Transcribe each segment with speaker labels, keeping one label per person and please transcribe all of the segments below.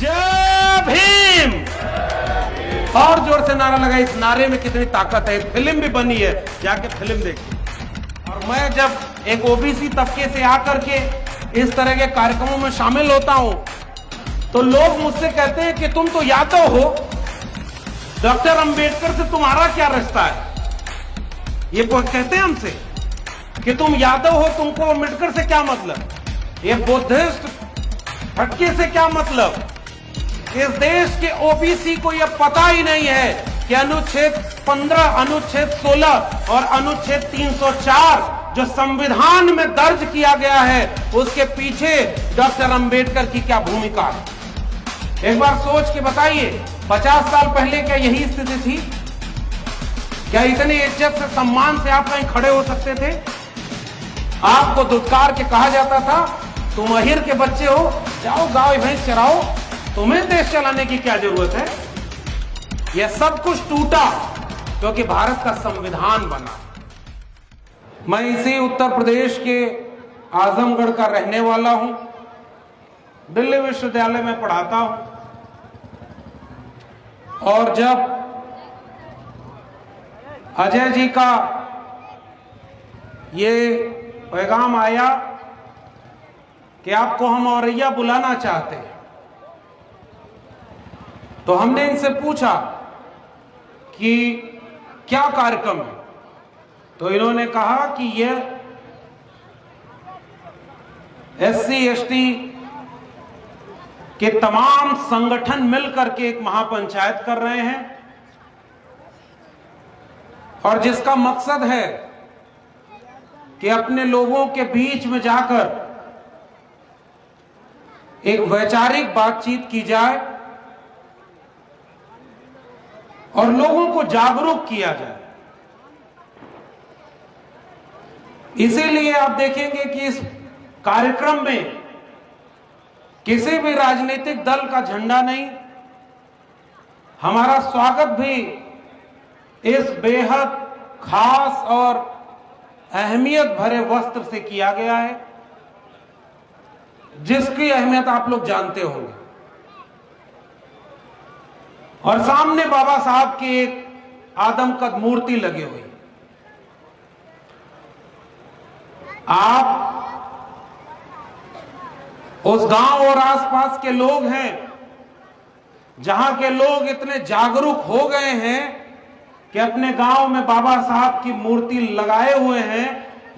Speaker 1: जय भीम। और जोर से नारा लगा। इस नारे में कितनी ताकत है। फिल्म भी बनी है, जाके फिल्म देखिए। और मैं जब एक ओबीसी तबके से आकर के इस तरह के कार्यक्रमों में शामिल होता हूं तो लोग मुझसे कहते हैं कि तुम तो यादव हो, डॉक्टर अंबेडकर से तुम्हारा क्या रिश्ता है। ये कहते हैं हमसे कि तुम यादव हो, तुमको अंबेडकर से क्या मतलब, ये बुद्धिस्ट फटके से क्या मतलब। इस देश के ओबीसी को यह पता ही नहीं है कि अनुच्छेद 15, अनुच्छेद 16 और अनुच्छेद 304 जो संविधान में दर्ज किया गया है उसके पीछे डॉक्टर अंबेडकर की क्या भूमिका है। एक बार सोच के बताइए, 50 साल पहले क्या यही स्थिति थी? क्या इतनी इज्जत से, सम्मान से आप कहीं खड़े हो सकते थे? आपको दुत्कार के कहा जाता था तुम अहिर के बच्चे हो, जाओ गाय भैंस चराओ, तुम्हें देश चलाने की क्या जरूरत है। यह सब कुछ टूटा क्योंकि भारत का संविधान बना। मैं इसी उत्तर प्रदेश के आजमगढ़ का रहने वाला हूं, दिल्ली विश्वविद्यालय में पढ़ाता हूं। और जब अजय जी का ये पैगाम आया कि आपको हम औरैया बुलाना चाहते हैं, तो हमने इनसे पूछा कि क्या कार्यक्रम है। तो इन्होंने कहा कि यह एससी एसटी के तमाम संगठन मिलकर के एक महापंचायत कर रहे हैं और जिसका मकसद है कि अपने लोगों के बीच में जाकर एक वैचारिक बातचीत की जाए और लोगों को जागरूक किया जाए। इसीलिए आप देखेंगे कि इस कार्यक्रम में किसी भी राजनीतिक दल का झंडा नहीं, हमारा स्वागत भी इस बेहद खास और अहमियत भरे वस्त्र से किया गया है जिसकी अहमियत आप लोग जानते होंगे। और सामने बाबा साहब की एक आदमकद मूर्ति लगी हुई। आप उस गांव और आसपास के लोग हैं जहां के लोग इतने जागरूक हो गए हैं कि अपने गांव में बाबा साहब की मूर्ति लगाए हुए हैं।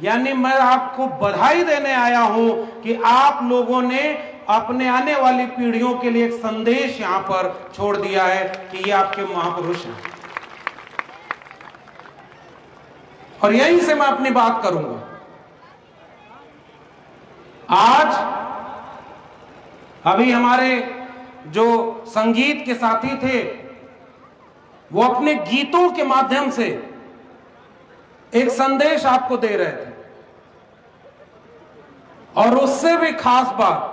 Speaker 1: यानी मैं आपको बधाई देने आया हूं कि आप लोगों ने अपने आने वाली पीढ़ियों के लिए एक संदेश यहां पर छोड़ दिया है कि ये आपके महापुरुष हैं। और यहीं से मैं अपनी बात करूंगा। आज अभी हमारे जो संगीत के साथी थे वो अपने गीतों के माध्यम से एक संदेश आपको दे रहे थे। और उससे भी खास बात,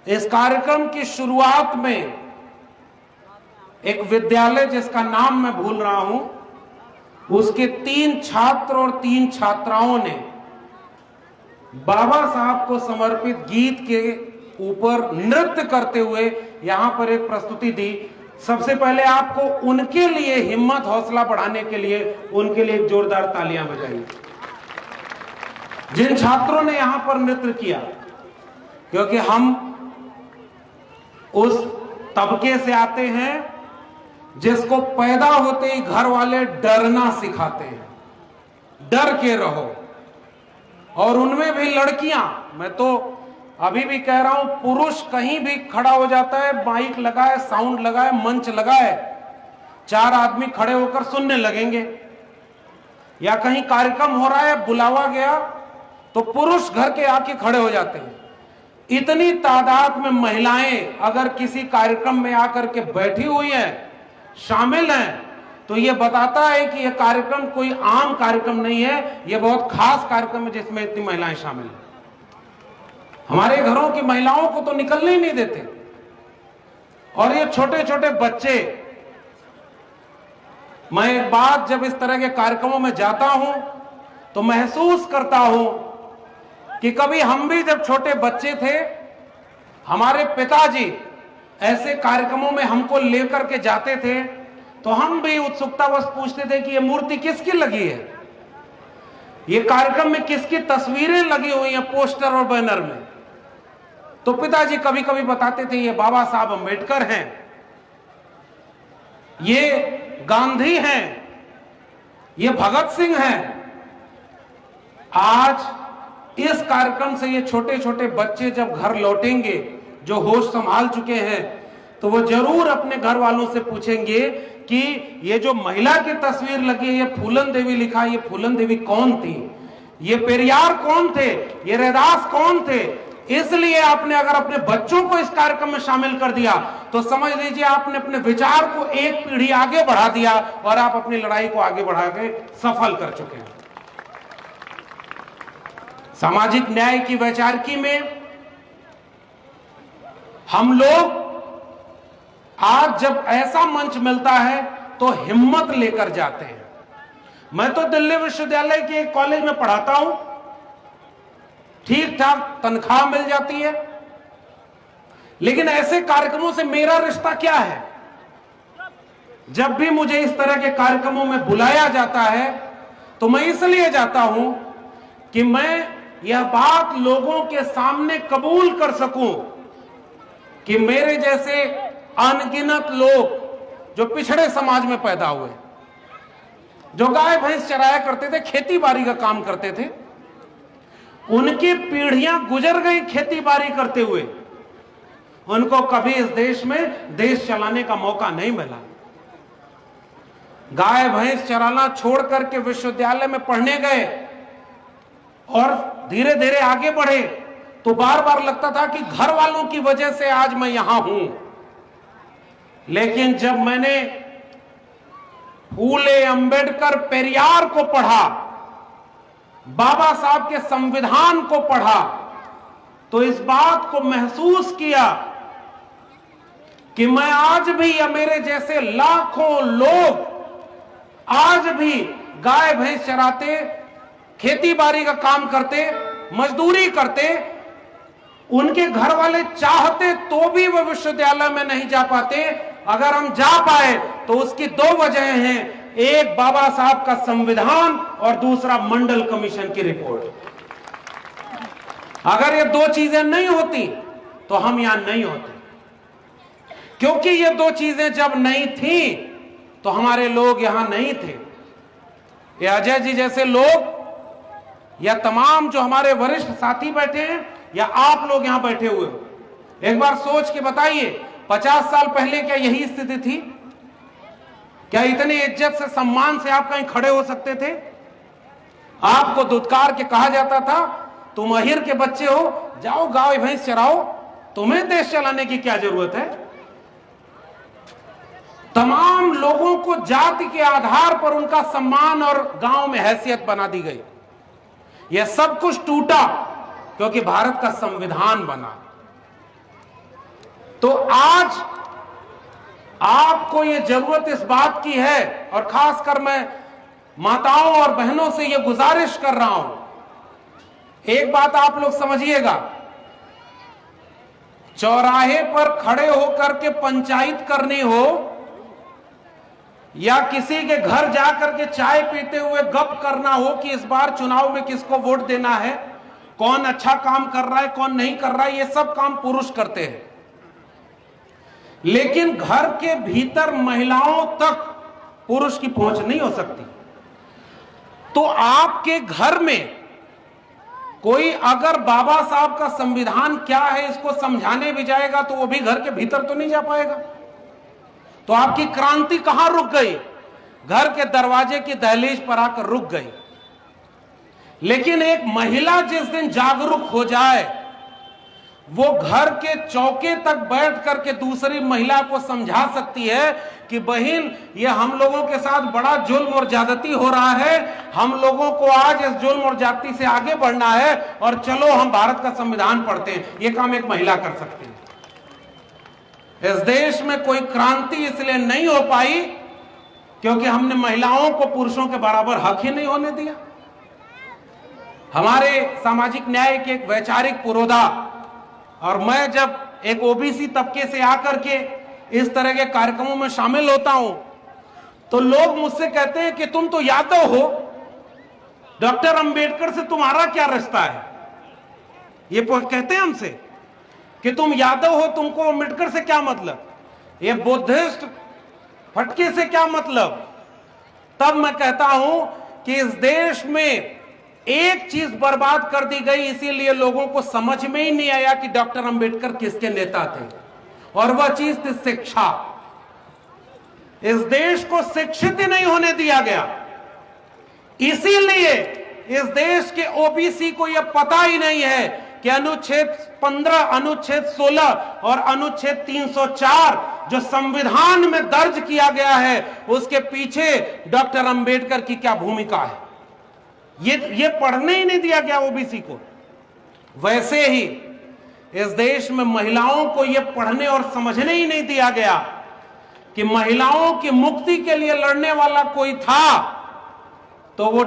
Speaker 1: इस कार्यक्रम की शुरुआत में एक विद्यालय जिसका नाम मैं भूल रहा हूं, उसके 3 छात्र और 3 छात्राओं ने बाबा साहब को समर्पित गीत के ऊपर नृत्य करते हुए यहां पर एक प्रस्तुति दी। सबसे पहले आपको उनके लिए हिम्मत, हौसला बढ़ाने के लिए उनके लिए एक जोरदार तालियां बजाइए। जिन छात्रों ने यहां पर नृत्य किया, क्योंकि हम उस तबके से आते हैं जिसको पैदा होते ही घर वाले डरना सिखाते हैं, डर के रहो। और उनमें भी लड़कियां, मैं तो अभी भी कह रहा हूं, पुरुष कहीं भी खड़ा हो जाता है, माइक लगाए, साउंड लगाए, मंच लगाए, 4 आदमी खड़े होकर सुनने लगेंगे। या कहीं कार्यक्रम हो रहा है, बुलावा गया, तो पुरुष घर के आके खड़े हो जाते हैं। इतनी तादाद में महिलाएं अगर किसी कार्यक्रम में आकर के बैठी हुई हैं, शामिल हैं, तो यह बताता है कि यह कार्यक्रम कोई आम कार्यक्रम नहीं है, यह बहुत खास कार्यक्रम है जिसमें इतनी महिलाएं शामिल हैं। हमारे घरों की महिलाओं को तो निकलने ही नहीं देते। और ये छोटे छोटे बच्चे, मैं एक बात, जब इस तरह के कार्यक्रमों में जाता हूं तो महसूस करता हूं कि कभी हम भी जब छोटे बच्चे थे हमारे पिताजी ऐसे कार्यक्रमों में हमको लेकर के जाते थे तो हम भी उत्सुकतावश पूछते थे कि ये मूर्ति किसकी लगी है, ये कार्यक्रम में किसकी तस्वीरें लगी हुई हैं पोस्टर और बैनर में। तो पिताजी कभी कभी बताते थे ये बाबा साहब अम्बेडकर हैं, ये गांधी हैं, ये भगत सिंह हैं। आज इस कार्यक्रम से ये छोटे छोटे बच्चे जब घर लौटेंगे, जो होश संभाल चुके हैं, तो वो जरूर अपने घर वालों से पूछेंगे कि ये जो महिला की तस्वीर लगी है, ये फूलन देवी लिखा है, ये फूलन देवी कौन थी, ये पेरियार कौन थे, ये रैदास कौन थे। इसलिए आपने अगर अपने बच्चों को इस कार्यक्रम में शामिल कर दिया तो समझ लीजिए आपने अपने विचार को एक पीढ़ी आगे बढ़ा दिया और आप अपनी लड़ाई को आगे बढ़ा के सफल कर चुके हैं। सामाजिक न्याय की वैचारिकी में हम लोग आज जब ऐसा मंच मिलता है तो हिम्मत लेकर जाते हैं। मैं तो दिल्ली विश्वविद्यालय के एक कॉलेज में पढ़ाता हूं, ठीक ठाक तनख्वाह मिल जाती है, लेकिन ऐसे कार्यक्रमों से मेरा रिश्ता क्या है? जब भी मुझे इस तरह के कार्यक्रमों में बुलाया जाता है तो मैं इसलिए जाता हूं कि मैं यह बात लोगों के सामने कबूल कर सकूं कि मेरे जैसे अनगिनत लोग जो पिछड़े समाज में पैदा हुए, जो गाय भैंस चराया करते थे, खेती बाड़ी का काम करते थे, उनकी पीढ़ियां गुजर गई खेती बाड़ी करते हुए, उनको कभी इस देश में देश चलाने का मौका नहीं मिला। गाय भैंस चराना छोड़ करके विश्वविद्यालय में पढ़ने गए और धीरे धीरे आगे बढ़े तो बार बार लगता था कि घर वालों की वजह से आज मैं यहां हूं। लेकिन जब मैंने फूले, अंबेडकर, पेरियार को पढ़ा, बाबा साहब के संविधान को पढ़ा, तो इस बात को महसूस किया कि मैं आज भी या मेरे जैसे लाखों लोग आज भी गाय भैंस चराते, खेती बाड़ी का काम करते, मजदूरी करते, उनके घर वाले चाहते तो भी वो विश्वविद्यालय में नहीं जा पाते। अगर हम जा पाए तो उसकी दो वजह हैं, एक बाबा साहब का संविधान और दूसरा मंडल कमीशन की रिपोर्ट। अगर ये दो चीजें नहीं होती तो हम यहां नहीं होते, क्योंकि ये दो चीजें जब नहीं थी तो हमारे लोग यहां नहीं थे। ये अजय जी जैसे लोग या तमाम जो हमारे वरिष्ठ साथी बैठे हैं या आप लोग यहां बैठे हुए हो, एक बार सोच के बताइए 50 साल पहले क्या यही स्थिति थी? क्या इतनी इज्जत से, सम्मान से आप कहीं खड़े हो सकते थे? आपको दुत्कार के कहा जाता था तुम अहिर के बच्चे हो, जाओ गाय भैंस चराओ, तुम्हें देश चलाने की क्या जरूरत है? तमाम लोगों को जाति के आधार पर उनका सम्मान और गांव में हैसियत बना दी गई। यह सब कुछ टूटा क्योंकि भारत का संविधान बना। तो आज आपको यह जरूरत इस बात की है, और खासकर मैं माताओं और बहनों से यह गुजारिश कर रहा हूं, एक बात आप लोग समझिएगा, चौराहे पर खड़े होकर के पंचायत करनी हो या किसी के घर जाकर के चाय पीते हुए गप करना हो कि इस बार चुनाव में किसको वोट देना है, कौन अच्छा काम कर रहा है, कौन नहीं कर रहा है, ये सब काम पुरुष करते हैं। लेकिन घर के भीतर महिलाओं तक पुरुष की पहुंच नहीं हो सकती। तो आपके घर में कोई अगर बाबा साहब का संविधान क्या है इसको समझाने भी जाएगा तो वो भी घर के भीतर तो नहीं जा पाएगा। तो आपकी क्रांति कहां रुक गई? घर के दरवाजे की दहलीज पर आकर रुक गई। लेकिन एक महिला जिस दिन जागरूक हो जाए, वो घर के चौके तक बैठ करके दूसरी महिला को समझा सकती है कि बहन, ये हम लोगों के साथ बड़ा जुल्म और ज्यादती हो रहा है, हम लोगों को आज इस जुल्म और ज्यादती से आगे बढ़ना है और चलो हम भारत का संविधान पढ़ते हैं। ये काम एक महिला कर सकती है। इस देश में कोई क्रांति इसलिए नहीं हो पाई क्योंकि हमने महिलाओं को पुरुषों के बराबर हक ही नहीं होने दिया। हमारे सामाजिक न्याय के एक वैचारिक पुरोधा, और मैं जब एक ओबीसी तबके से आकर के इस तरह के कार्यक्रमों में शामिल होता हूं तो लोग मुझसे कहते हैं कि तुम तो यादव हो, डॉक्टर अंबेडकर से तुम्हारा क्या रिश्ता है। ये कहते हैं हमसे कि तुम यादव हो, तुमको अंबेडकर से क्या मतलब, ये बुद्धिस्ट फटके से क्या मतलब। तब मैं कहता हूं कि इस देश में एक चीज बर्बाद कर दी गई, इसीलिए लोगों को समझ में ही नहीं आया कि डॉक्टर अंबेडकर किसके नेता थे, और वह चीज थी शिक्षा। इस देश को शिक्षित ही नहीं होने दिया गया, इसीलिए इस देश के ओबीसी को यह पता ही नहीं है कि अनुच्छेद 15, अनुच्छेद 16 और अनुच्छेद 304 जो संविधान में दर्ज किया गया है उसके पीछे डॉक्टर अंबेडकर की क्या भूमिका है। ये पढ़ने ही नहीं दिया गया ओबीसी को। वैसे ही इस देश में महिलाओं को यह पढ़ने और समझने ही नहीं दिया गया कि महिलाओं की मुक्ति के लिए लड़ने वाला कोई था तो वो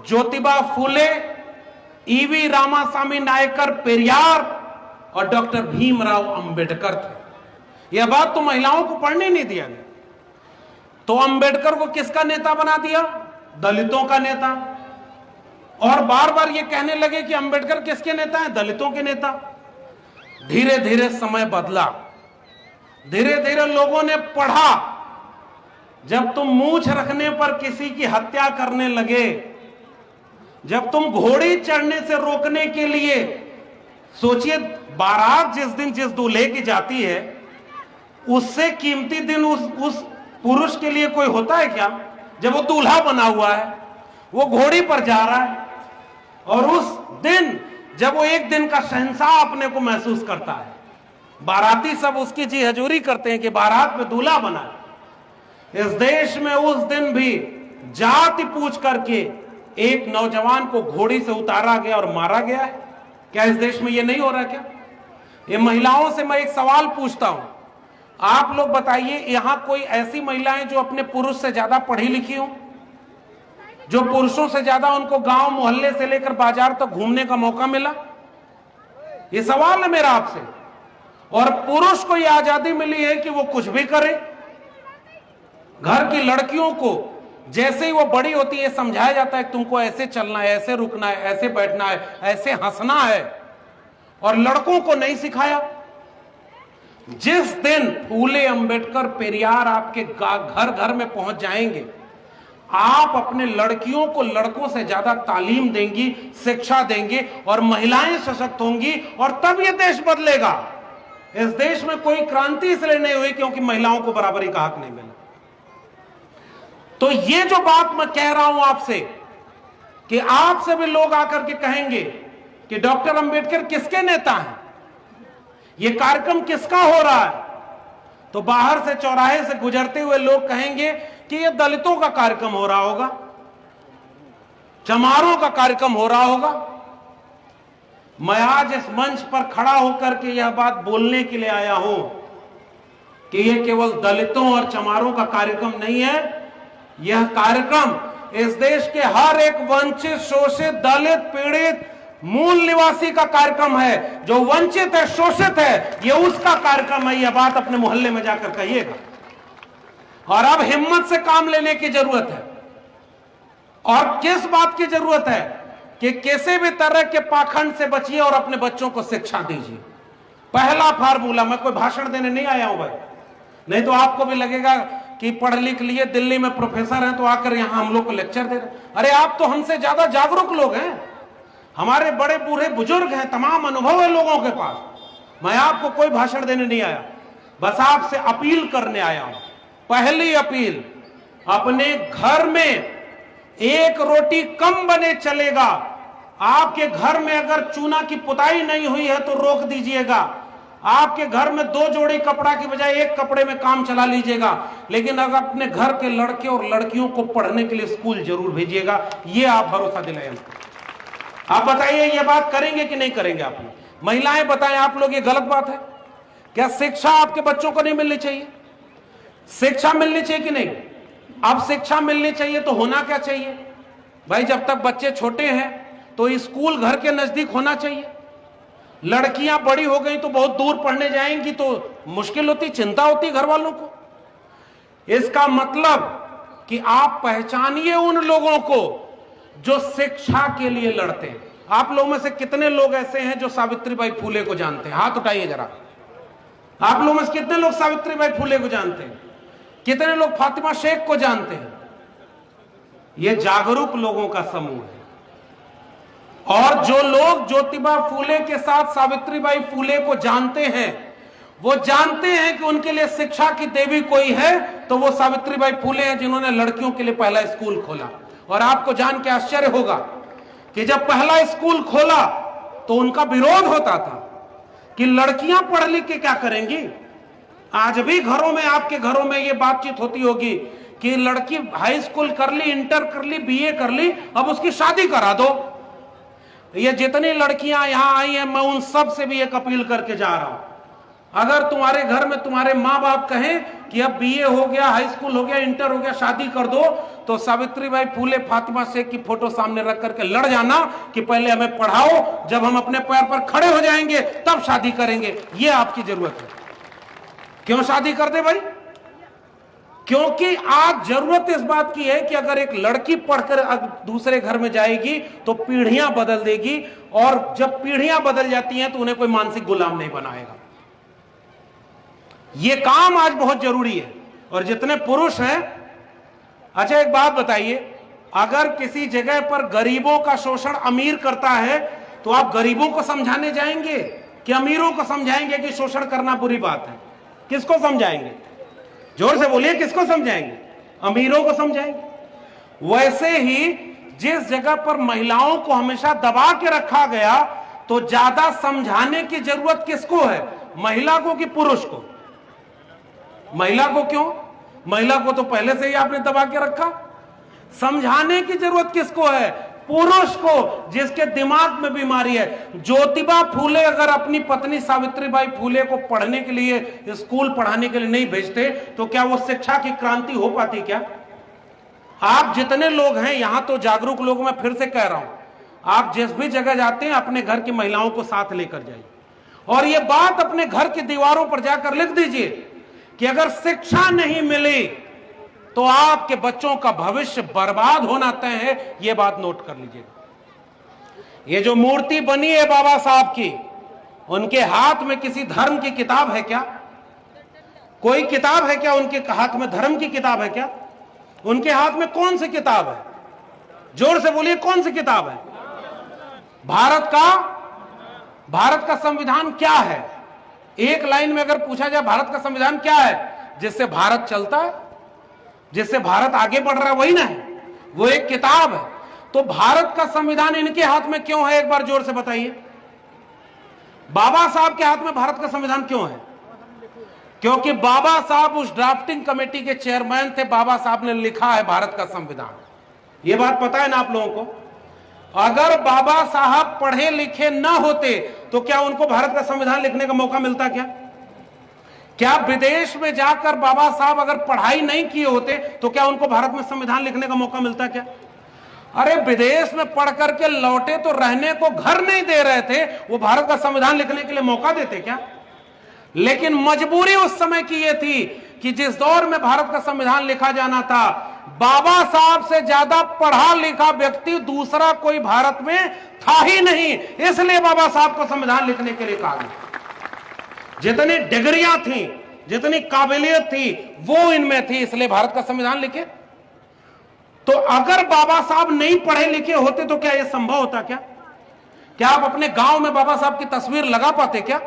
Speaker 1: ज्योतिबा फूले, ईवी रामासामी नायकर पेरियार और डॉक्टर भीमराव अंबेडकर थे। यह बात तो महिलाओं को पढ़ने नहीं दिया गया। तो अंबेडकर को किसका नेता बना दिया? दलितों का नेता। और बार बार ये कहने लगे कि अंबेडकर किसके नेता हैं? दलितों के नेता। धीरे धीरे समय बदला, धीरे धीरे लोगों ने पढ़ा। जब तुम मूंछ रखने पर किसी की हत्या करने लगे, जब तुम घोड़ी चढ़ने से रोकने के लिए, सोचिए बारात जिस दिन जिस दूल्हे की जाती है उससे कीमती दिन उस पुरुष के लिए कोई होता है क्या? जब वो दूल्हा बना हुआ है, वो घोड़ी पर जा रहा है, और उस दिन जब वो एक दिन का शहंशाह अपने को महसूस करता है, बाराती सब उसकी जी हजूरी करते हैं कि बारात में दूल्हा बना है। इस देश में उस दिन भी जाति पूछ करके एक नौजवान को घोड़ी से उतारा गया और मारा गया है। क्या इस देश में ये नहीं हो रहा क्या? ये महिलाओं से मैं एक सवाल पूछता हूं, आप लोग बताइए, यहां कोई ऐसी महिलाएं जो अपने पुरुष से ज्यादा पढ़ी लिखी हो, जो पुरुषों से ज्यादा उनको गांव मोहल्ले से लेकर बाजार तक घूमने का मौका मिला? ये सवाल है मेरा आपसे। और पुरुष को यह आजादी मिली है कि वो कुछ भी करे। घर की लड़कियों को जैसे ही वो बड़ी होती है समझाया जाता है कि तुमको ऐसे चलना है, ऐसे रुकना है, ऐसे बैठना है, ऐसे हंसना है, और लड़कों को नहीं सिखाया। जिस दिन फूले, अंबेडकर, पेरियार आपके घर घर में पहुंच जाएंगे, आप अपने लड़कियों को लड़कों से ज्यादा तालीम देंगी, शिक्षा देंगे, और महिलाएं सशक्त होंगी, और तब यह देश बदलेगा। इस देश में कोई क्रांति इसलिए नहीं हुई क्योंकि महिलाओं को बराबरी का हक नहीं मिला। तो ये जो बात मैं कह रहा हूं आपसे, कि आपसे भी लोग आकर के कहेंगे कि डॉक्टर अंबेडकर किसके नेता हैं, ये कार्यक्रम किसका हो रहा है, तो बाहर से, चौराहे से गुजरते हुए लोग कहेंगे कि ये दलितों का कार्यक्रम हो रहा होगा, चमारों का कार्यक्रम हो रहा होगा। मैं आज इस मंच पर खड़ा होकर के यह बात बोलने के लिए आया हूं कि यह केवल दलितों और चमारों का कार्यक्रम नहीं है। यह कार्यक्रम इस देश के हर एक वंचित, शोषित, दलित, पीड़ित, मूल निवासी का कार्यक्रम है। जो वंचित है, शोषित है, यह उसका कार्यक्रम है। यह बात अपने मोहल्ले में जाकर कहिएगा। और अब हिम्मत से काम लेने की जरूरत है। और किस बात की जरूरत है? कि किसी भी तरह के पाखंड से बचिए और अपने बच्चों को शिक्षा दीजिए। पहला फार्मूला, मैं कोई भाषण देने नहीं आया हूं भाई, नहीं तो आपको भी लगेगा कि पढ़ लिख लिए, दिल्ली में प्रोफेसर हैं तो आकर यहां हम लोग को लेक्चर दे रहे। अरे आप तो हमसे ज्यादा जागरूक लोग हैं, हमारे बड़े बूढ़े बुजुर्ग हैं, तमाम अनुभव है लोगों के पास। मैं आपको कोई भाषण देने नहीं आया, बस आपसे अपील करने आया हूं। पहली अपील, अपने घर में एक रोटी कम बने चलेगा। आपके घर में अगर चूना की पुताई नहीं हुई है तो रोक दीजिएगा। आपके घर में 2 जोड़ी कपड़ा की बजाय 1 कपड़े में काम चला लीजिएगा। लेकिन अगर अपने घर के लड़के और लड़कियों को पढ़ने के लिए स्कूल जरूर भेजिएगा। ये आप भरोसा दिलाएं। आप बताइए ये बात करेंगे कि नहीं करेंगे? आप महिलाएं बताएं, आप लोग ये गलत बात है क्या? शिक्षा आपके बच्चों को नहीं मिलनी चाहिए? शिक्षा मिलनी चाहिए कि नहीं? अब शिक्षा मिलनी चाहिए तो होना क्या चाहिए भाई? जब तक बच्चे छोटे हैं तो स्कूल घर के नजदीक होना चाहिए। लड़कियां बड़ी हो गई तो बहुत दूर पढ़ने जाएंगी तो मुश्किल होती, चिंता होती घर वालों को। इसका मतलब कि आप पहचानिए उन लोगों को जो शिक्षा के लिए लड़ते हैं। आप लोगों में से कितने लोग ऐसे हैं जो सावित्रीबाई फुले को जानते हैं? हाथ उठाइए जरा। आप लोगों में से कितने लोग सावित्रीबाई फुले को जानते हैं? कितने लोग फातिमा शेख को जानते हैं? यह जागरूक लोगों का समूह है। और जो लोग ज्योतिबा फुले के साथ सावित्रीबाई फुले को जानते हैं, वो जानते हैं कि उनके लिए शिक्षा की देवी कोई है तो वो सावित्रीबाई फुले हैं, जिन्होंने लड़कियों के लिए पहला स्कूल खोला। और आपको जान के आश्चर्य होगा कि जब पहला स्कूल खोला तो उनका विरोध होता था कि लड़कियां पढ़ लिख के क्या करेंगी। आज भी घरों में, आपके घरों में ये बातचीत होती होगी कि लड़की हाई स्कूल कर ली, इंटर कर ली, बीए कर ली, अब उसकी शादी करा दो। ये जितनी लड़कियां यहां आई हैं, मैं उन सब से भी एक अपील करके जा रहा हूं, अगर तुम्हारे घर में तुम्हारे माँ बाप कहें कि अब बीए हो गया, हाई स्कूल हो गया, इंटर हो गया, शादी कर दो, तो सावित्रीबाई फुले, फातिमा शेख की फोटो सामने रख करके लड़ जाना कि पहले हमें पढ़ाओ, जब हम अपने पैर पर खड़े हो जाएंगे तब शादी करेंगे। ये आपकी जरूरत है। क्यों शादी कर दे भाई? क्योंकि आज जरूरत इस बात की है कि अगर एक लड़की पढ़कर दूसरे घर में जाएगी तो पीढ़ियां बदल देगी, और जब पीढ़ियां बदल जाती हैं तो उन्हें कोई मानसिक गुलाम नहीं बनाएगा। यह काम आज बहुत जरूरी है। और जितने पुरुष हैं, अच्छा एक बात बताइए, अगर किसी जगह पर गरीबों का शोषण अमीर करता है तो आप गरीबों को समझाने जाएंगे कि अमीरों को समझाएंगे कि शोषण करना बुरी बात है? किसको समझाएंगे? जोर से बोलिए, किसको समझाएंगे? अमीरों को समझाएंगे। वैसे ही जिस जगह पर महिलाओं को हमेशा दबा के रखा गया, तो ज्यादा समझाने की जरूरत किसको है? महिला को कि पुरुष को? महिला को। क्यों? महिला को तो पहले से ही आपने दबा के रखा। समझाने की जरूरत किसको है? पुरुष को, जिसके दिमाग में बीमारी है। ज्योतिबा फुले अगर अपनी पत्नी सावित्रीबाई फुले को पढ़ने के लिए, स्कूल पढ़ाने के लिए नहीं भेजते तो क्या वो शिक्षा की क्रांति हो पाती? क्या आप जितने लोग हैं यहां, तो जागरूक लोग, मैं फिर से कह रहा हूं, आप जिस भी जगह जाते हैं अपने घर की महिलाओं को साथ लेकर जाइए और ये बात अपने घर की दीवारों पर जाकर लिख दीजिए कि अगर शिक्षा नहीं मिली तो आपके बच्चों का भविष्य बर्बाद होना तय है। यह बात नोट कर लीजिएगा। ये जो मूर्ति बनी है बाबा साहब की, उनके हाथ में किसी धर्म की किताब है क्या? कोई किताब है क्या उनके हाथ में? धर्म की किताब है क्या? उनके हाथ में कौन सी किताब है? जोर से बोलिए, कौन सी किताब है? भारत का संविधान क्या है? एक लाइन में अगर पूछा जाए भारत का संविधान क्या है जिससे भारत चलता है, जिससे भारत आगे बढ़ रहा है, वही ना है, वो एक किताब है। तो भारत का संविधान इनके हाथ में क्यों है? एक बार जोर से बताइए। बाबा साहब के हाथ में भारत का संविधान क्यों है? क्योंकि बाबा साहब उस ड्राफ्टिंग कमेटी के चेयरमैन थे। बाबा साहब ने लिखा है भारत का संविधान। यह बात पता है ना आप लोगों को? अगर बाबा साहब पढ़े लिखे ना होते तो क्या उनको भारत का संविधान लिखने का मौका मिलता? क्या विदेश में जाकर बाबा साहब अगर पढ़ाई नहीं किए होते तो क्या उनको भारत में संविधान लिखने का मौका मिलता? क्या अरे विदेश में पढ़ करके लौटे तो रहने को घर नहीं दे रहे थे, वो भारत का संविधान लिखने के लिए मौका देते क्या? लेकिन मजबूरी उस समय की यह थी कि जिस दौर में भारत का संविधान लिखा जाना था, बाबा साहब से ज्यादा पढ़ा लिखा व्यक्ति दूसरा कोई भारत में था ही नहीं, इसलिए बाबा साहब को संविधान लिखने के लिए कहा गया। जितनी डिग्रियां थी, जितनी काबिलियत थी, वो इनमें थी, इसलिए भारत का संविधान लिखे। तो अगर बाबा साहब नहीं पढ़े लिखे होते तो क्या यह संभव होता? क्या आप अपने गांव में बाबा साहब की तस्वीर लगा पाते? क्या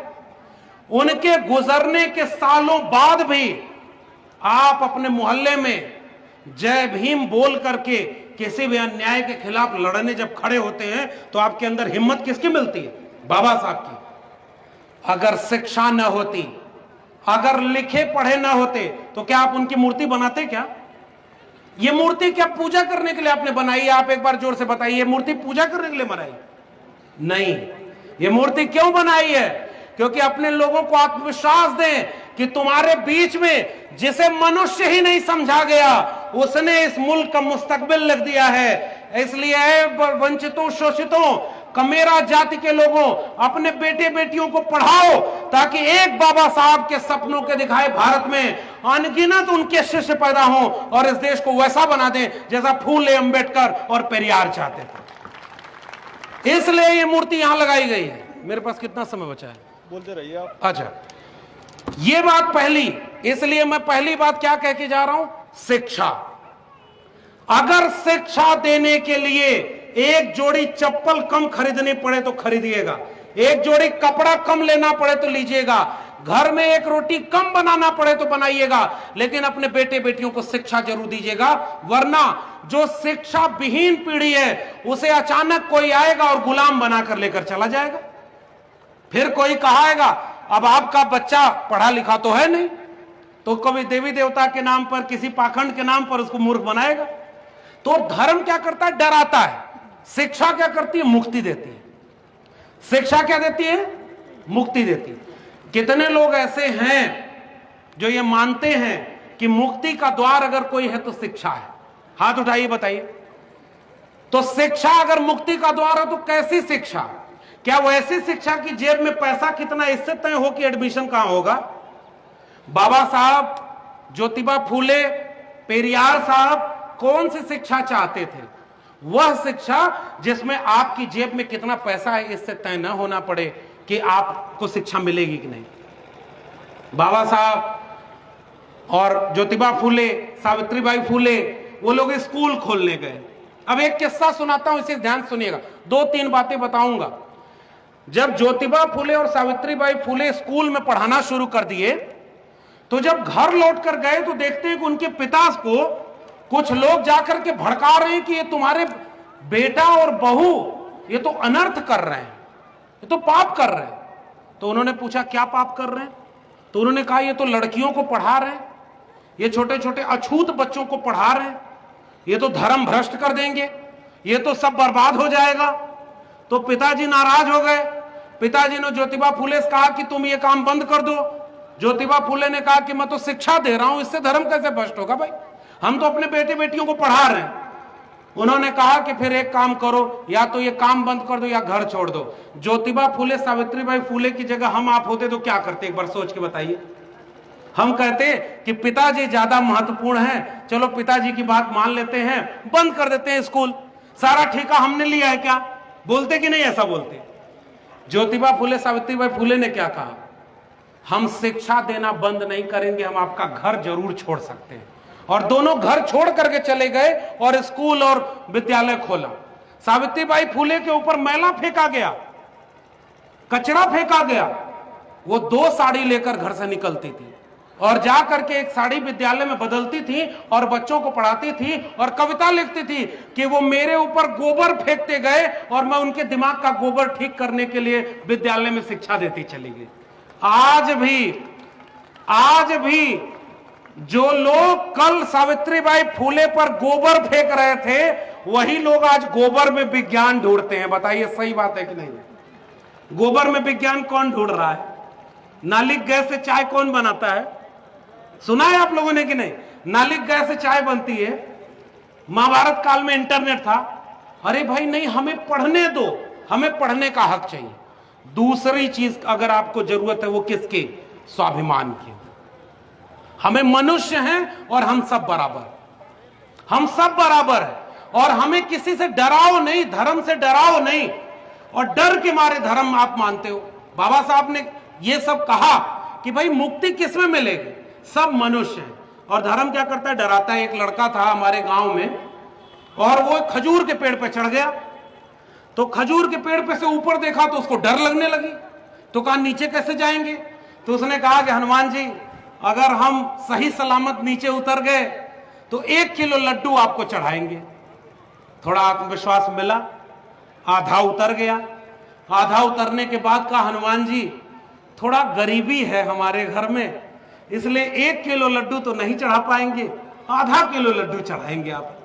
Speaker 1: उनके गुजरने के सालों बाद भी आप अपने मोहल्ले में जय भीम बोल करके किसी भी अन्याय के खिलाफ लड़ने जब खड़े होते हैं तो आपके अंदर हिम्मत किसकी मिलती है? बाबा साहब की। अगर शिक्षा न होती, अगर लिखे पढ़े न होते तो क्या आप उनकी मूर्ति बनाते? क्या ये मूर्ति क्या पूजा करने के लिए आपने बनाई है? आप एक बार जोर से बताइए, ये मूर्ति पूजा करने के लिए बनाई? नहीं। ये मूर्ति क्यों बनाई है? क्योंकि अपने लोगों को आत्मविश्वास दें कि तुम्हारे बीच में जिसे मनुष्य ही नहीं समझा गया, उसने इस मुल्क का मुस्तकबिल लिख दिया है। इसलिए वंचितों, शोषितों, कमेरा जाति के लोगों, अपने बेटे बेटियों को पढ़ाओ ताकि एक बाबा साहब के सपनों के दिखाए भारत में अनगिनत उनके शिष्य पैदा हों और इस देश को वैसा बना दें जैसा फूले, अंबेडकर और पेरियार चाहते थे। इसलिए ये मूर्ति यहां लगाई गई है। मेरे पास कितना समय बचा है?
Speaker 2: बोलते रहिए आप।
Speaker 1: अच्छा, ये बात पहली, इसलिए मैं पहली बात क्या कह के जा रहा हूं? शिक्षा। अगर शिक्षा देने के लिए एक जोड़ी चप्पल कम खरीदनी पड़े तो खरीदिएगा, एक जोड़ी कपड़ा कम लेना पड़े तो लीजिएगा, घर में एक रोटी कम बनाना पड़े तो बनाइएगा, लेकिन अपने बेटे बेटियों को शिक्षा जरूर दीजिएगा। वरना जो शिक्षा विहीन पीढ़ी है उसे अचानक कोई आएगा और गुलाम बनाकर लेकर चला जाएगा। फिर कोई कहाएगा अब आपका बच्चा पढ़ा लिखा तो है नहीं, तो कभी देवी देवता के नाम पर, किसी पाखंड के नाम पर उसको मूर्ख बनाएगा। तो धर्म क्या करता है? डराता है। शिक्षा क्या करती है? मुक्ति देती है। शिक्षा क्या देती है? मुक्ति देती है। कितने लोग ऐसे हैं जो ये मानते हैं कि मुक्ति का द्वार अगर कोई है तो शिक्षा है? हाथ उठाइए, बताइए। तो शिक्षा अगर मुक्ति का द्वार है तो कैसी शिक्षा? क्या वो ऐसी शिक्षा की जेब में पैसा कितना इससे तय हो कि एडमिशन कहां होगा? बाबा साहब, ज्योतिबा फूले, पेरियार साहब कौन सी शिक्षा चाहते थे? वह शिक्षा जिसमें आपकी जेब में कितना पैसा है इससे तय न होना पड़े कि आपको शिक्षा मिलेगी कि नहीं। बाबा साहब और ज्योतिबा फूले, सावित्रीबाई फूले, वो लोग स्कूल खोलने गए। अब एक किस्सा सुनाता हूं, इसे ध्यान सुनिएगा, 2-3 बातें बताऊंगा। जब ज्योतिबा फूले और सावित्रीबाई फूले स्कूल में पढ़ाना शुरू कर दिए तो जब घर लौट कर गए तो देखते हैं कि उनके पिता को कुछ लोग जाकर के भड़का रहे हैं कि ये तुम्हारे बेटा और बहू ये तो अनर्थ कर रहे हैं, ये तो पाप कर रहे हैं। तो उन्होंने पूछा क्या पाप कर रहे हैं? तो उन्होंने कहा ये तो लड़कियों को पढ़ा रहे हैं, ये छोटे छोटे अछूत बच्चों को पढ़ा रहे हैं, ये तो धर्म भ्रष्ट कर देंगे, ये तो सब बर्बाद हो जाएगा। तो पिताजी नाराज हो गए। पिताजी ने ज्योतिबा फूले से कहा कि तुम ये काम बंद कर दो। ज्योतिबा फूले ने कहा कि मैं तो शिक्षा दे रहा हूं, इससे धर्म कैसे भ्रष्ट होगा भाई, हम तो अपने बेटे बेटियों को पढ़ा रहे हैं। उन्होंने कहा कि फिर एक काम करो, या तो ये काम बंद कर दो या घर छोड़ दो। ज्योतिबा फूले, सावित्रीबाई फूले की जगह हम आप होते तो क्या करते? एक बार सोच के बताइए। हम कहते कि पिताजी ज्यादा महत्वपूर्ण हैं, चलो पिताजी की बात मान लेते हैं, बंद कर देते हैं स्कूल, सारा ठेका हमने लिया है क्या? बोलते कि नहीं? ऐसा बोलते। ज्योतिबा फूले, सावित्रीबाई फूले ने क्या कहा? हम शिक्षा देना बंद नहीं करेंगे, हम आपका घर जरूर छोड़ सकते हैं। और दोनों घर छोड़ करके चले गए और स्कूल और विद्यालय खोला। सावित्रीबाई फूले के ऊपर मैला फेंका गया, कचरा फेंका गया। वो 2 साड़ी लेकर घर से निकलती थी और जाकर के एक साड़ी विद्यालय में बदलती थी और बच्चों को पढ़ाती थी और कविता लिखती थी कि वो मेरे ऊपर गोबर फेंकते गए और मैं उनके दिमाग का गोबर ठीक करने के लिए विद्यालय में शिक्षा देती चली गई। आज भी जो लोग कल सावित्रीबाई फूले पर गोबर फेंक रहे थे वही लोग आज गोबर में विज्ञान ढूंढते हैं। बताइए सही बात है कि नहीं? गोबर में विज्ञान कौन ढूंढ रहा है? नालिक गैस से चाय कौन बनाता है? सुना है आप लोगों ने कि नहीं? नालिक गैस से चाय बनती है। महाभारत काल में इंटरनेट था। अरे भाई नहीं, हमें पढ़ने दो, हमें पढ़ने का हक चाहिए। दूसरी चीज अगर आपको जरूरत है वो किसकी? स्वाभिमान की। हमें मनुष्य हैं और हम सब बराबर, हम सब बराबर हैं और हमें किसी से डराओ नहीं, धर्म से डराओ नहीं। और डर के मारे धर्म आप मानते हो। बाबा साहब ने ये सब कहा कि भाई मुक्ति किस में मिलेगी? सब मनुष्य हैं। और धर्म क्या करता है? डराता है। एक लड़का था हमारे गांव में और वो खजूर के पेड़ पे चढ़ गया, तो खजूर के पेड़ पे से ऊपर देखा तो उसको डर लगने लगी। तो कहा नीचे कैसे जाएंगे? तो उसने कहा कि हनुमान जी अगर हम सही सलामत नीचे उतर गए तो 1 किलो लड्डू आपको चढ़ाएंगे। थोड़ा आत्मविश्वास मिला, आधा उतर गया। आधा उतरने के बाद कहा हनुमान जी थोड़ा गरीबी है हमारे घर में, इसलिए 1 किलो लड्डू तो नहीं चढ़ा पाएंगे, आधा किलो लड्डू चढ़ाएंगे आप।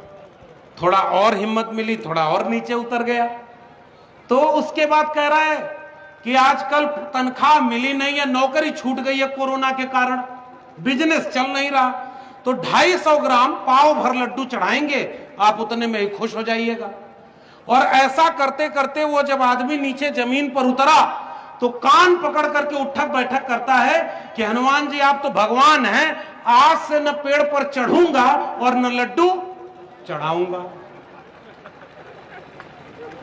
Speaker 1: थोड़ा और हिम्मत मिली, थोड़ा और नीचे उतर गया। तो उसके बाद कह रहा है कि आजकल तनख्वाह मिली नहीं है, नौकरी छूट गई है कोरोना के कारण, बिजनेस चल नहीं रहा, तो 250 ग्राम पाव भर लड्डू चढ़ाएंगे, आप उतने में ही खुश हो जाइएगा। और ऐसा करते करते वो जब आदमी नीचे जमीन पर उतरा तो कान पकड़ करके उठक बैठक करता है कि हनुमान जी आप तो भगवान हैं, आज से न पेड़ पर चढ़ूंगा और न लड्डू चढ़ाऊंगा।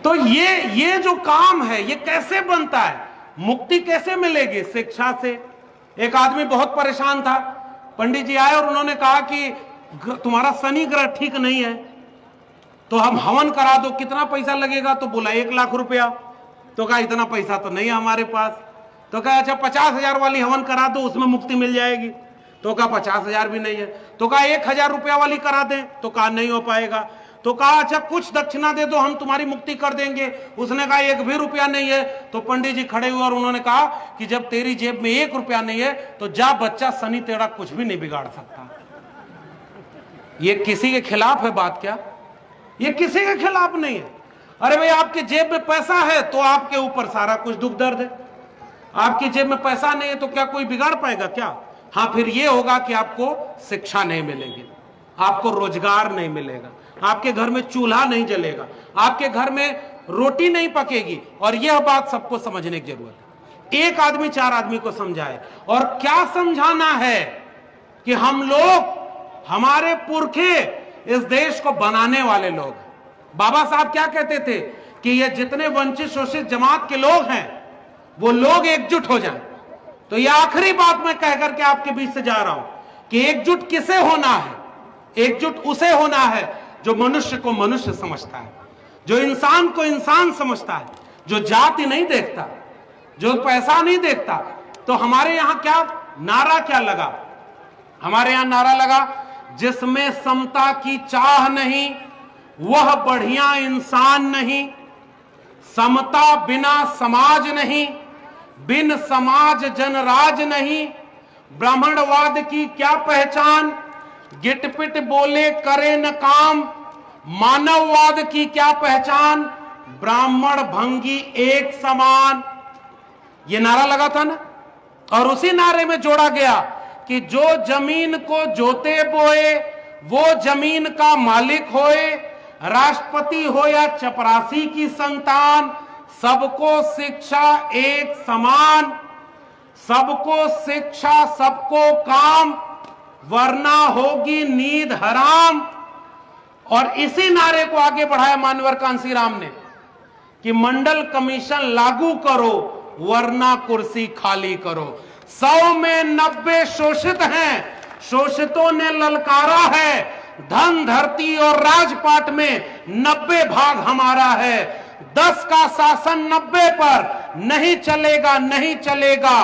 Speaker 1: तो ये जो काम है ये कैसे बनता है? मुक्ति कैसे मिलेगी? शिक्षा से। एक आदमी बहुत परेशान था, पंडित जी आए और उन्होंने कहा कि तुम्हारा शनि ग्रह ठीक नहीं है, तो हम हवन करा दो, कितना पैसा लगेगा? तो बोला 1 लाख रुपया। तो कहा इतना पैसा तो नहीं है हमारे पास। तो कहा अच्छा 50,000 वाली हवन करा दो, उसमें मुक्ति मिल जाएगी। तो कहा 50,000 भी नहीं है। तो कहा 1,000 रुपया वाली करा दें। तो कहा नहीं हो पाएगा। तो कहा अच्छा कुछ दक्षिणा दे दो, हम तुम्हारी मुक्ति कर देंगे। उसने कहा 1 भी रुपया नहीं है। तो पंडित जी खड़े हुए और उन्होंने कहा कि जब तेरी जेब में 1 रुपया नहीं है तो जा बच्चा, शनि तेरा कुछ भी नहीं बिगाड़ सकता। ये किसी के खिलाफ है बात क्या? ये किसी के खिलाफ नहीं है। अरे भाई आपकी जेब में पैसा है तो आपके ऊपर सारा कुछ दुख दर्द है। आपकी जेब में पैसा नहीं है तो क्या कोई बिगाड़ पाएगा क्या? हाँ, फिर ये होगा कि आपको शिक्षा नहीं मिलेगी, आपको रोजगार नहीं मिलेगा, आपके घर में चूल्हा नहीं जलेगा, आपके घर में रोटी नहीं पकेगी। और यह बात सबको समझने की जरूरत है। एक आदमी 4 आदमी को समझाए। और क्या समझाना है कि हम लोग, हमारे पुरखे इस देश को बनाने वाले लोग। बाबा साहब क्या कहते थे कि ये जितने वंचित शोषित जमात के लोग हैं वो लोग एकजुट हो जाएं। तो ये आखिरी बात मैं कहकर के आपके बीच से जा रहा हूं कि एकजुट किसे होना है? एकजुट उसे होना है जो मनुष्य को मनुष्य समझता है, जो इंसान को इंसान समझता है, जो जाति नहीं देखता, जो पैसा नहीं देखता। तो हमारे यहां क्या नारा क्या लगा? हमारे यहां नारा लगा, जिसमें समता की चाह नहीं वह बढ़िया इंसान नहीं, समता बिना समाज नहीं, बिन समाज जनराज नहीं, ब्राह्मणवाद की क्या पहचान, गिटपिट बोले करे न काम, मानववाद की क्या पहचान, ब्राह्मण भंगी एक समान। ये नारा लगा था ना। और उसी नारे में जोड़ा गया कि जो जमीन को जोते बोए वो जमीन का मालिक होए, राष्ट्रपति हो या चपरासी की संतान, सबको शिक्षा एक समान, सबको शिक्षा सबको काम, वरना होगी नींद हराम। और इसी नारे को आगे बढ़ाया मानवर कांसीराम ने कि मंडल कमीशन लागू करो वरना कुर्सी खाली करो। 100 में 90 शोषित हैं, शोषितों ने ललकारा है, धन धरती और राजपाट में 90 भाग हमारा है। 10 का शासन 90 पर नहीं चलेगा, नहीं चलेगा।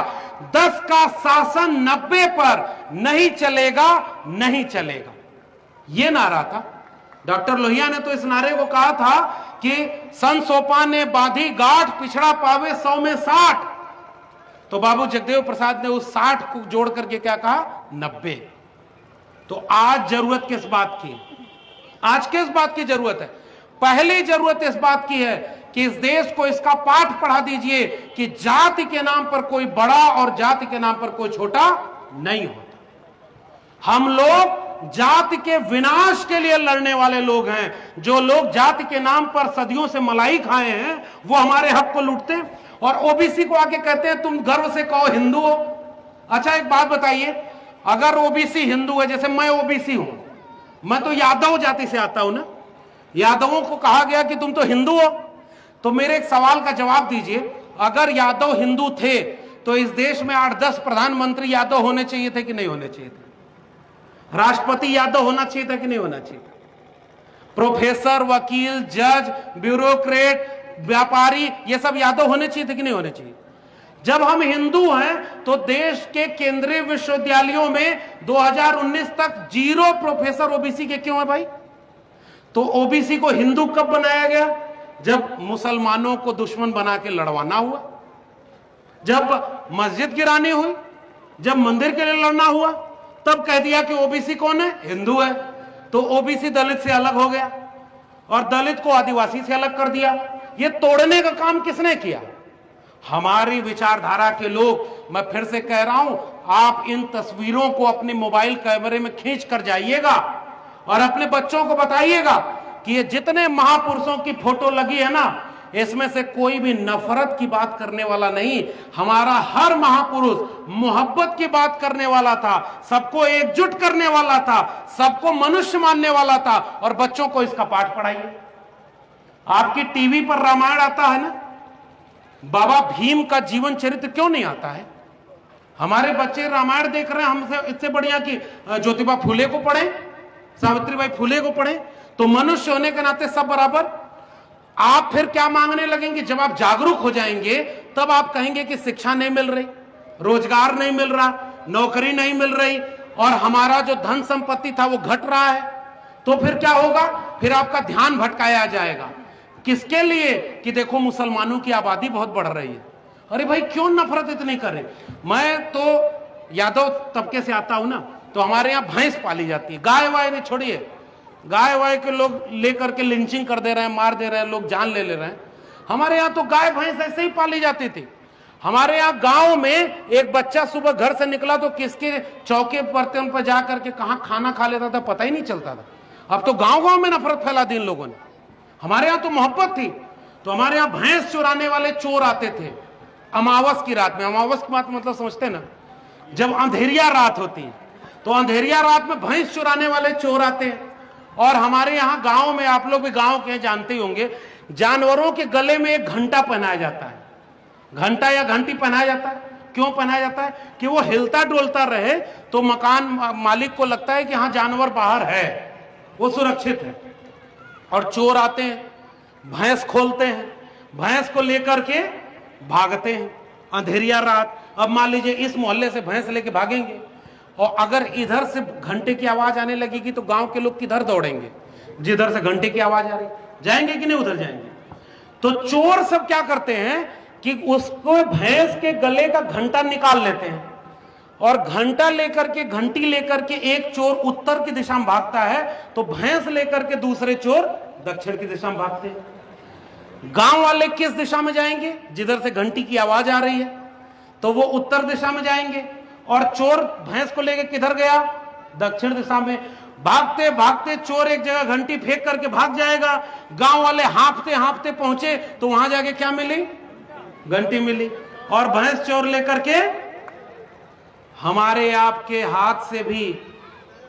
Speaker 1: 10 का शासन 90 पर नहीं चलेगा, नहीं चलेगा। यह नारा था। डॉक्टर लोहिया ने तो इस नारे को कहा था कि संत सोपा ने बांधी गांठ, पिछड़ा पावे 100 में 60। तो बाबू जगदेव प्रसाद ने उस 60 को जोड़ करके क्या कहा? 90। तो आज जरूरत किस बात की? आज किस बात की जरूरत है? पहली जरूरत इस बात की है कि इस देश को इसका पाठ पढ़ा दीजिए कि जाति के नाम पर कोई बड़ा और जाति के नाम पर कोई छोटा नहीं होता। हम लोग जाति के विनाश के लिए लड़ने वाले लोग हैं। जो लोग जाति के नाम पर सदियों से मलाई खाए हैं वो हमारे हक को लूटते हैं। और ओबीसी को आके कहते हैं तुम गर्व से कहो हिंदू हो। अच्छा एक बात बताइए, अगर ओबीसी हिंदू है, जैसे मैं ओबीसी हूं, मैं तो यादव जाति से आता हूं ना, यादवों को कहा गया कि तुम तो हिंदू हो। तो मेरे एक सवाल का जवाब दीजिए, अगर यादव हिंदू थे तो इस देश में 8-10 प्रधानमंत्री यादव होने चाहिए थे कि नहीं होने चाहिए थे? राष्ट्रपति यादव होना चाहिए था कि नहीं होना चाहिए था? प्रोफेसर, वकील, जज, ब्यूरोक्रेट, व्यापारी, ये सब यादव होने चाहिए थे कि नहीं होने चाहिए? जब हम हिंदू हैं तो देश के केंद्रीय विश्वविद्यालयों में 2019 तक 0 प्रोफेसर ओबीसी के क्यों है भाई? तो ओबीसी को हिंदू कब बनाया गया? जब मुसलमानों को दुश्मन बना के लड़वाना हुआ, जब मस्जिद गिरानी हुई, जब मंदिर के लिए लड़ना हुआ, तब कह दिया कि ओबीसी कौन है? हिंदू है। तो ओबीसी दलित से अलग हो गया और दलित को आदिवासी से अलग कर दिया। ये तोड़ने का काम किसने किया? हमारी विचारधारा के लोग। मैं फिर से कह रहा हूं, आप इन तस्वीरों को अपने मोबाइल कैमरे में खींच कर जाइएगा और अपने बच्चों को बताइएगा कि ये जितने महापुरुषों की फोटो लगी है ना, इसमें से कोई भी नफरत की बात करने वाला नहीं। हमारा हर महापुरुष मोहब्बत की बात करने वाला था, सबको एकजुट करने वाला था, सबको मनुष्य मानने वाला था। और बच्चों को इसका पाठ पढ़ाइए। आपकी टीवी पर रामायण आता है ना, बाबा भीम का जीवन चरित्र क्यों नहीं आता है? हमारे बच्चे रामायण देख रहे हैं, हमसे इससे बढ़िया कि ज्योतिबा फुले को पढ़ें, सावित्रीबाई फुले को पढ़ें। तो मनुष्य होने के नाते सब बराबर। आप फिर क्या मांगने लगेंगे? जब आप जागरूक हो जाएंगे तब आप कहेंगे कि शिक्षा नहीं मिल रही, रोजगार नहीं मिल रहा, नौकरी नहीं मिल रही, और हमारा जो धन संपत्ति था वो घट रहा है। तो फिर क्या होगा? फिर आपका ध्यान भटकाया जाएगा। किसके लिए? कि देखो मुसलमानों की आबादी बहुत बढ़ रही है। अरे भाई क्यों नफरत इतनी करें? मैं तो यादव तबके से आता हूं ना, तो हमारे यहाँ भैंस पाली जाती है। गाय वाय ने छोड़िए, गाय वाय के लोग लेकर के लिंचिंग कर दे रहे हैं, मार दे रहे हैं, लोग जान ले रहे हैं। हमारे यहाँ तो गाय भैंस ऐसे ही पाली जाती थी। हमारे यहाँ गांव में एक बच्चा सुबह घर से निकला तो किसके चौके बर्तन पर जाकर के कहाँ खाना खा लेता था पता ही नहीं चलता था। अब तो गांव गांव में नफरत फैला दी इन लोगों ने। हमारे यहाँ तो मोहब्बत थी। तो हमारे यहाँ भैंस चुराने वाले चोर आते थे अमावस की रात में। अमावस की बात मतलब समझते ना, जब अंधेरिया रात होती है तो अंधेरिया रात में भैंस चुराने वाले चोर आते हैं। और हमारे यहाँ गांव में, आप लोग भी गांव के जानते ही होंगे, जानवरों के गले में एक घंटा पहनाया जाता है। घंटा या घंटी पहनाया जाता है। क्यों पहनाया जाता है? कि वो हिलता डोलता रहे तो मकान मालिक को लगता है कि हाँ जानवर बाहर है, वो सुरक्षित है। और चोर आते हैं, भैंस खोलते हैं, भैंस को लेकर के भागते हैं अंधेरिया रात। अब मान लीजिए इस मोहल्ले से भैंस लेके भागेंगे और अगर इधर से घंटे की आवाज आने लगेगी तो गांव के लोग किधर दौड़ेंगे? जिधर से घंटे की आवाज आ रही, जाएंगे कि नहीं उधर जाएंगे? तो चोर सब क्या करते हैं कि उसको भैंस के गले का घंटा निकाल लेते हैं और घंटा लेकर के, घंटी लेकर के एक चोर उत्तर की दिशा में भागता है तो भैंस लेकर के दूसरे चोर दक्षिण की दिशा में भागते हैं। गांव वाले किस दिशा में जाएंगे? जिधर से घंटी की आवाज आ रही है तो वो उत्तर दिशा में जाएंगे। और चोर भैंस को लेकर किधर गया? दक्षिण दिशा में। भागते भागते चोर एक जगह घंटी फेंक करके भाग जाएगा। गांव वाले हांफते हांफते पहुंचे तो वहां जाके क्या मिली? घंटी मिली। और भैंस चोर लेकर के हमारे आपके हाथ से भी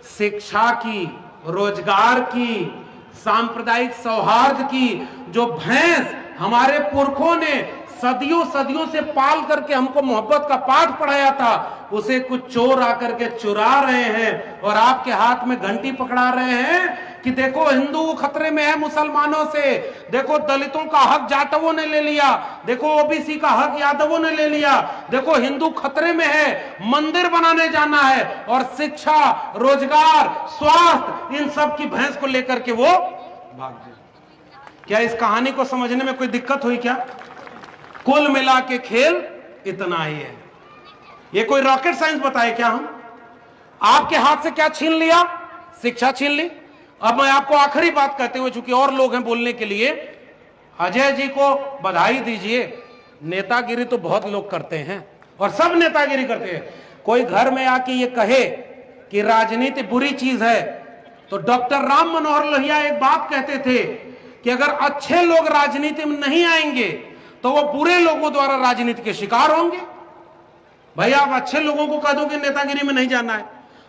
Speaker 1: शिक्षा की, रोजगार की, सांप्रदायिक सौहार्द की जो भैंस हमारे पुरखों ने सदियों सदियों से पाल करके हमको मोहब्बत का पाठ पढ़ाया था, उसे कुछ चोर आकर के चुरा रहे हैं और आपके हाथ में घंटी पकड़ा रहे हैं कि देखो हिंदू खतरे में है मुसलमानों से, देखो दलितों का हक जाटवों ने ले लिया, देखो ओबीसी का हक यादवों ने ले लिया, देखो हिंदू खतरे में है, मंदिर बनाने जाना है। और शिक्षा, रोजगार, स्वास्थ्य, इन सब की भैंस को लेकर के वो भाग गए। क्या इस कहानी को समझने में कोई दिक्कत हुई क्या? कुल मिला के खेल इतना ही है। ये कोई रॉकेट साइंस बताए क्या? हम आपके हाथ से क्या छीन लिया? शिक्षा छीन ली। अब मैं आपको आखिरी बात कहते हुए, चूंकि और लोग हैं बोलने के लिए, अजय जी को बधाई दीजिए। नेतागिरी तो बहुत लोग करते हैं और सब नेतागिरी करते हैं। कोई घर में आके ये कहे कि राजनीति बुरी चीज है तो डॉक्टर राम मनोहर लोहिया एक बात कहते थे कि अगर अच्छे लोग राजनीति में नहीं आएंगे तो वो बुरे लोगों द्वारा राजनीति के शिकार होंगे। भाई आप अच्छे लोगों को कह दो कि नेतागिरी में नहीं जाना है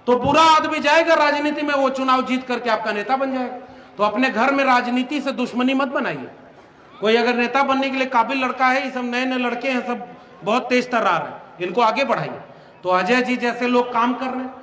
Speaker 1: तो बुरा आदमी जाएगा राजनीति में, वो चुनाव जीत करके आपका नेता बन जाएगा। तो अपने घर में राजनीति से दुश्मनी मत बनाइए। कोई अगर नेता बनने के लिए काबिल लड़का है, ये सब नए नए लड़के हैं, सब बहुत तेज तर्रार है, इनको आगे बढ़ाइए। तो अजय जी जैसे लोग काम कर रहे हैं,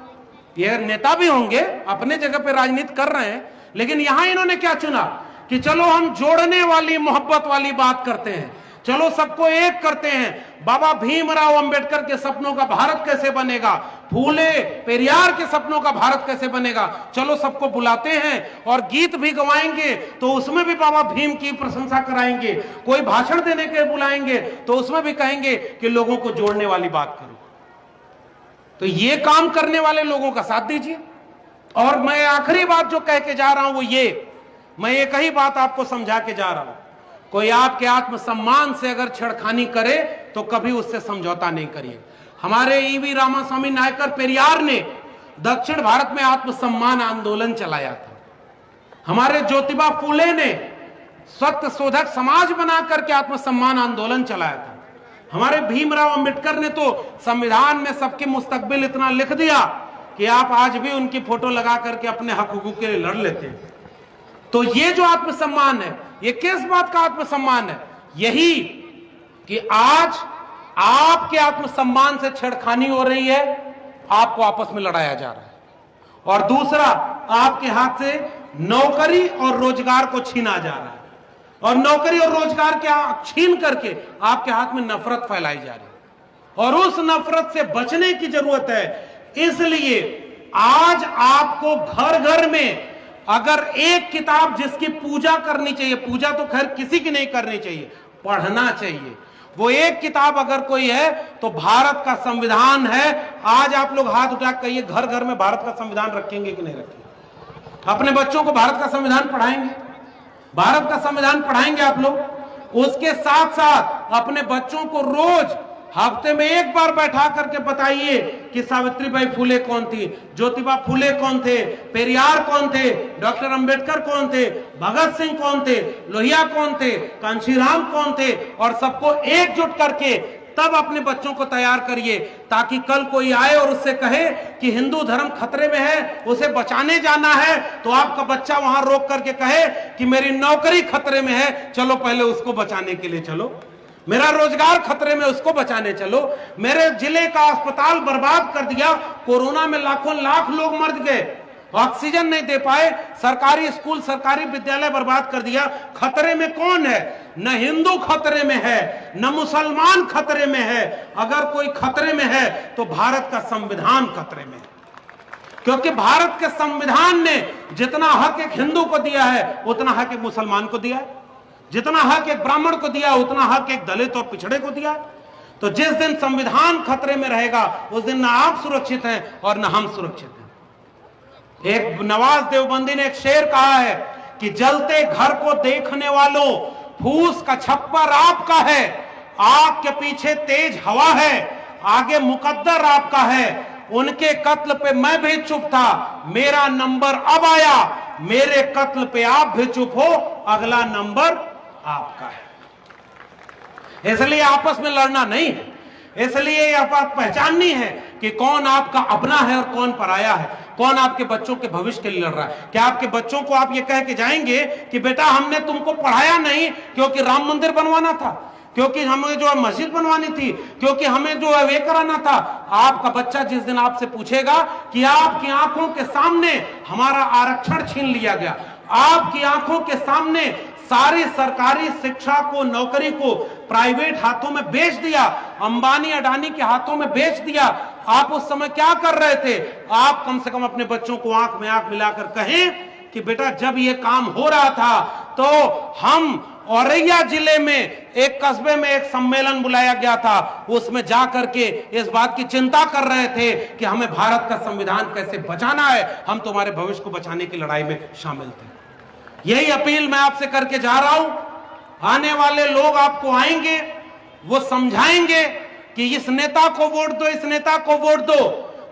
Speaker 1: ये नेता भी होंगे, अपने जगह पे राजनीति कर रहे हैं, लेकिन यहां इन्होंने क्या चुना कि चलो हम जोड़ने वाली, मोहब्बत वाली बात करते हैं, चलो सबको एक करते हैं। बाबा भीमराव अंबेडकर के सपनों का भारत कैसे बनेगा, फूले पेरियार के सपनों का भारत कैसे बनेगा, चलो सबको बुलाते हैं और गीत भी गवाएंगे तो उसमें भी बाबा भीम की प्रशंसा कराएंगे। कोई भाषण देने के बुलाएंगे तो उसमें भी कहेंगे कि लोगों को जोड़ने वाली बात करो। तो ये काम करने वाले लोगों का साथ दीजिए। और मैं आखिरी बात जो कह के जा रहा हूं वो ये, मैं एक ही बात आपको समझा के जा रहा हूं, कोई आपके आत्मसम्मान से अगर छेड़खानी करे तो कभी उससे समझौता नहीं करिए। हमारे ईवी रामास्वामी नायकर पेरियार ने दक्षिण भारत में आत्मसम्मान आंदोलन चलाया था। हमारे ज्योतिबा फूले ने सत्य शोधक समाज बना करके आत्मसम्मान आंदोलन चलाया था। हमारे भीमराव अंबेडकर ने तो संविधान में सबके मुस्तकबिल इतना लिख दिया कि आप आज भी उनकी फोटो लगा करके अपने हक हुकूक के लिए लड़ लेते हैं। तो ये जो आत्मसम्मान है, ये किस बात का आत्मसम्मान है? यही कि आज आपके आत्मसम्मान से छेड़खानी हो रही है, आपको आपस में लड़ाया जा रहा है। और दूसरा, आपके हाथ से नौकरी और रोजगार को छीना जा रहा है, और नौकरी और रोजगार के छीन करके आपके हाथ में नफरत फैलाई जा रही है, और उस नफरत से बचने की जरूरत है। इसलिए आज आपको घर घर में अगर एक किताब जिसकी पूजा करनी चाहिए, पूजा तो खैर किसी की नहीं करनी चाहिए, पढ़ना चाहिए, वो एक किताब अगर कोई है तो भारत का संविधान है। आज आप लोग हाथ उठा कहिए, घर घर में भारत का संविधान रखेंगे कि नहीं रखेंगे? अपने बच्चों को भारत का संविधान पढ़ाएंगे? भारत का संविधान पढ़ाएंगे आप लोग? उसके साथ साथ अपने बच्चों को रोज हफ्ते में एक बार बैठा करके बताइए कि सावित्रीबाई फुले कौन थी, ज्योतिबा फुले कौन थे, पेरियार कौन थे, डॉक्टर अंबेडकर कौन थे, भगत सिंह कौन थे, लोहिया कौन थे, कांशीराम कौन थे, और सबको एकजुट करके तब अपने बच्चों को तैयार करिए, ताकि कल कोई आए और उससे कहे कि हिंदू धर्म खतरे में है, उसे बचाने जाना है, तो आपका बच्चा वहां रोक करके कहे कि मेरी नौकरी खतरे में है, चलो पहले उसको बचाने के लिए चलो, मेरा रोजगार खतरे में, उसको बचाने चलो, मेरे जिले का अस्पताल बर्बाद कर दिया, कोरोना में लाखों लाख लोग मर गए, ऑक्सीजन नहीं दे पाए, सरकारी स्कूल सरकारी विद्यालय बर्बाद कर दिया। खतरे में कौन है? न हिंदू खतरे में है, न मुसलमान खतरे में है। अगर कोई खतरे में है तो भारत का संविधान खतरे में है, क्योंकि भारत के संविधान ने जितना हक एक हिंदू को दिया है उतना हक एक मुसलमान को दिया है, जितना हक एक ब्राह्मण को दिया उतना हक एक दलित और पिछड़े को दिया। तो जिस दिन संविधान खतरे में रहेगा उस दिन ना आप सुरक्षित हैं और ना हम सुरक्षित हैं। एक नवाज देवबंदी ने एक शेर कहा है कि जलते घर को देखने वालों, फूस का छप्पर आपका है, आग के पीछे तेज हवा है, आगे मुकद्दर आपका है, उनके कत्ल पे मैं भी चुप था, मेरा नंबर अब आया, मेरे कत्ल पे आप भी चुप हो, अगला नंबर आपका है। इसलिए आपस में लड़ना नहीं है, इसलिए यह बात पहचाननी है कि कौन आपका अपना है और कौन पराया है, कौन आपके बच्चों के भविष्य के लिए लड़ रहा है। क्या आपके बच्चों को आप ये कह के जाएंगे कि बेटा हमने तुमको पढ़ाया नहीं क्योंकि राम मंदिर बनवाना था, क्योंकि हमें जो है मस्जिद बनवानी थी, क्योंकि हमें जो है वे कराना था? आपका बच्चा जिस दिन आपसे पूछेगा कि आपकी आंखों के सामने हमारा आरक्षण छीन लिया गया, आपकी आंखों के सामने सारी सरकारी शिक्षा को, नौकरी को प्राइवेट हाथों में बेच दिया, अंबानी अडानी के हाथों में बेच दिया, आप उस समय क्या कर रहे थे? आप कम से कम अपने बच्चों को आंख में आंख मिलाकर कहें कि बेटा जब ये काम हो रहा था तो हम औरैया जिले में एक कस्बे में एक सम्मेलन बुलाया गया था, उसमें जाकर के इस बात की चिंता कर रहे थे कि हमें भारत का संविधान कैसे बचाना है, हम तुम्हारे भविष्य को बचाने की लड़ाई में शामिल थे। यही अपील मैं आपसे करके जा रहा हूं। आने वाले लोग आपको आएंगे, वो समझाएंगे कि इस नेता को वोट दो, इस नेता को वोट दो।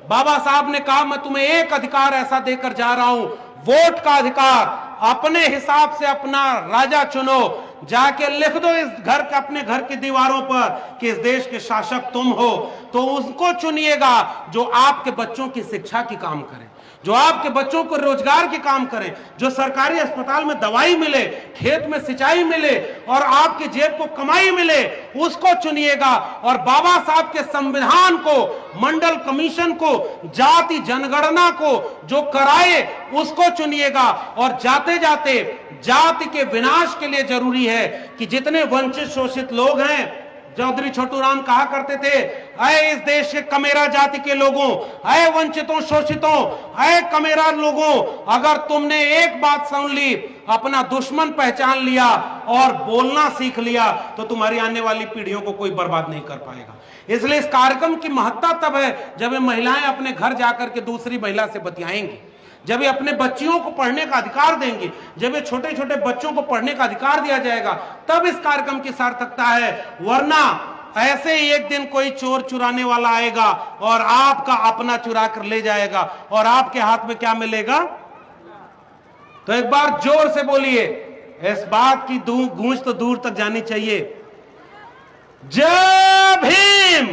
Speaker 1: बाबा साहब ने कहा मैं तुम्हें एक अधिकार ऐसा देकर जा रहा हूं, वोट का अधिकार। अपने हिसाब से अपना राजा चुनो, जाके लिख दो इस घर के, अपने घर की दीवारों पर कि इस देश के शासक तुम हो, तो उसको चुनिएगा जो आपके बच्चों की शिक्षा की काम करे, जो आपके बच्चों को रोजगार के काम करें, जो सरकारी अस्पताल में दवाई मिले, खेत में सिंचाई मिले और आपकी जेब को कमाई मिले, उसको चुनिएगा। और बाबा साहब के संविधान को, मंडल कमीशन को, जाति जनगणना को जो कराए उसको चुनिएगा। और जाते जाते जाति के विनाश के लिए जरूरी है कि जितने वंचित शोषित लोग हैं, चौधरी छोटू राम कहा करते थे, अय इस देश के कमेरा जाति के लोगों, अय वंचितों शोषितों, अय कमेरा लोगों, अगर तुमने एक बात सुन ली, अपना दुश्मन पहचान लिया और बोलना सीख लिया, तो तुम्हारी आने वाली पीढ़ियों को कोई बर्बाद नहीं कर पाएगा। इसलिए इस कार्यक्रम की महत्ता तब है जब ये महिलाएं अपने घर जाकर के दूसरी महिला से बतियाएंगी, जब ये अपने बच्चियों को पढ़ने का अधिकार देंगे, जब ये छोटे छोटे बच्चों को पढ़ने का अधिकार दिया जाएगा, तब इस कार्यक्रम की सार्थकता है। वरना ऐसे ही एक दिन कोई चोर चुराने वाला आएगा और आपका अपना चुरा कर ले जाएगा और आपके हाथ में क्या मिलेगा? तो एक बार जोर से बोलिए, इस बात की गूंज तो दूर तक जानी चाहिए, जय भीम।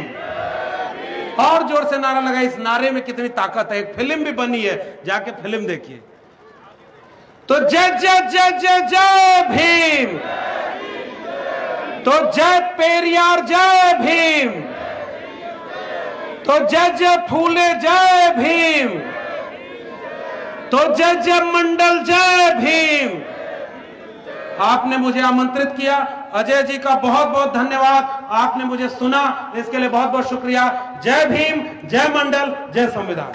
Speaker 1: और जोर से नारा लगाइए। इस नारे में कितनी ताकत है, एक फिल्म भी बनी है, जाके फिल्म देखिए। तो जय जय जय जय जय भीम, तो जय पेरियार जय भीम, तो जय जय फूले जय भीम, तो जय जय मंडल जय भीम। आपने मुझे आमंत्रित किया, अजय जी का बहुत बहुत धन्यवाद। आपने मुझे सुना, इसके लिए बहुत बहुत शुक्रिया। जय भीम, जय मंडल, जय संविधान।